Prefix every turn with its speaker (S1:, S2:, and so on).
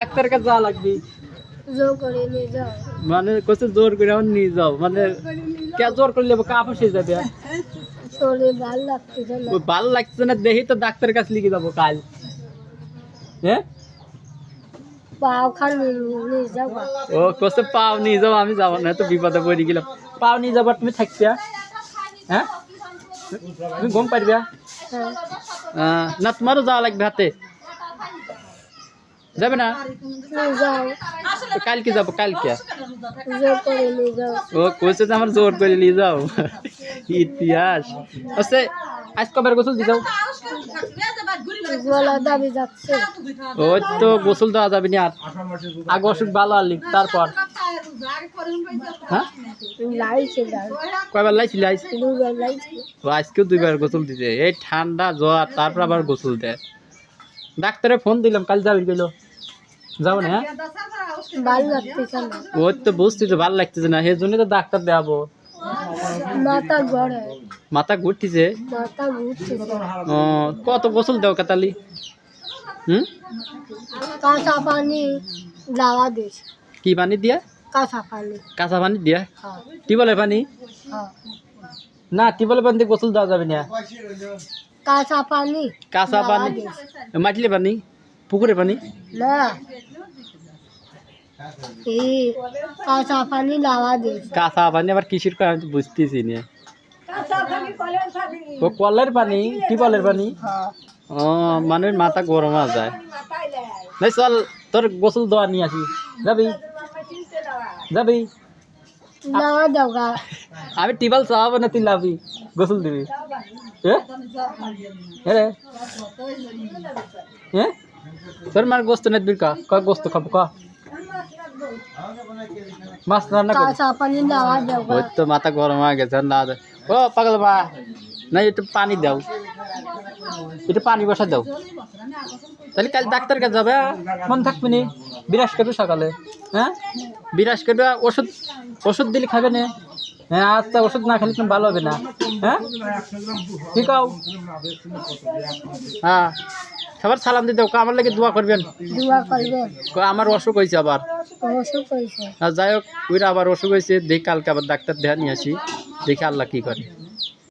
S1: doctor কাছে যাওয়া লাগবে
S2: জোর করে নিয়ে যাও
S1: মানে কত জোর করে নিয়ে যাও মানে কে জোর করলে কাপ এসে যাবে
S2: শরীর ভালো লাগতেছে না
S1: ভালো লাগছে না দেখি তো ডাক্তার কাছে লিখে যাবো কাল হ্যাঁ
S2: পাও খান নিয়ে যাও
S1: ও কষ্ট পাও নিয়ে যাও আমি যাবো না তো বিপদে পড়ে গেলাম পাও নিয়ে যাবো তুমি থাকবে হ্যাঁ তুমি ঘুম পারবে না তোমারও যাওয়া লাগবে হাতে যাবে না
S2: নিয়ে যাও
S1: কালকে যাবো কালকে
S2: জোর করে নিয়ে যাও
S1: ও কইছে যে আমার জোর করে নিয়ে যাও ইতিহাস আচ্ছা আজ কবার গোসল দিয়ে যাও
S2: গলা দাবি যাচ্ছে
S1: ওই তো গোসল দেওয়া যাবে না আর আগে অসুখ ভালো আলি তারপর হ্যাঁ
S2: লাইছে
S1: কয়বার লাইছি লাইছি
S2: দুবার লাইছে
S1: ও আজকেও দুইবার গোসল দিতে এই ঠান্ডা জ্বর তারপর আবার গোসল দেয় ডাক্তারে ফোন দিলাম কাল যাবি গেল যাবো না হ্যাঁ
S2: ভালো লাগতেছে না
S1: ওই তো বুঝছি তো ভালো লাগতেছে না সেই জন্য তো ডাক্তার দেখাবো
S2: মাথা ঘরে
S1: মাথা ঘুরতেছে
S2: মাথা ঘুরতেছে
S1: ও কত গোসল দেও কাতালি
S2: কাঁচা পানি লাওয়া দিস
S1: কি পানি দিয়া
S2: কাঁচা পানি
S1: কাঁচা পানি দিয়া
S2: হ্যাঁ
S1: টিউবওয়েলের পানি
S2: হ্যাঁ
S1: না টিউবওয়েলের পানি দিয়ে গোসল দেওয়া যাবে না
S2: কাঁচা পানি
S1: কাঁচা পানি মাটিলে পানি পুকুরের পানি
S2: না এই কাঁচা পানি লাওয়া দিস
S1: কাঁচা পানি আবার কিসের করে আমি তো বুঝতেছি না ও কলের পানি টিউবওয়েলের পানি
S2: হ্যাঁ
S1: ও মানে মাথা গরম হয়ে যায় নাই চল তোর গোসল দেওয়া নিয়ে আসি যাবি যাবি
S2: লাওয়া দাও গা
S1: আমি টিউবওয়েল চাওয়াবো না তুই লাভি গোসল দিবি হ্যাঁ হ্যাঁ তোর মার গোস্ত নেই দিবি ক গোস্ত খাবো ক মাছ রান্না করি
S2: কাঁচা পানি লাওয়া দাও গা
S1: ওই তো মাথা গরম হয়ে গেছে না ও পাগল বা না একটু পানি দাও একটু পানি বসা দাও তাহলে কাল ডাক্তার কাছে যাবে মন থাকবে নি বিরাজ করবে সকালে হ্যাঁ বিরাজ করবে ওষুধ ওষুধ দিলে খাবে না হ্যাঁ আচ্ছা ওষুধ না খেলে তুমি ভালো হবে না হ্যাঁ ঠিক আছে হ্যাঁ সবার সালাম দিতে আমার লাগে দোয়া করবেন
S2: দোয়া করবেন
S1: আমার অসুখ হয়েছে আবার
S2: অসুখ হয়েছে
S1: আর যাই হোক ওইটা আবার অসুখ হয়েছে দেখি কালকে আবার ডাক্তার দেখা নিয়ে আসি দেখি আল্লাহ কি করে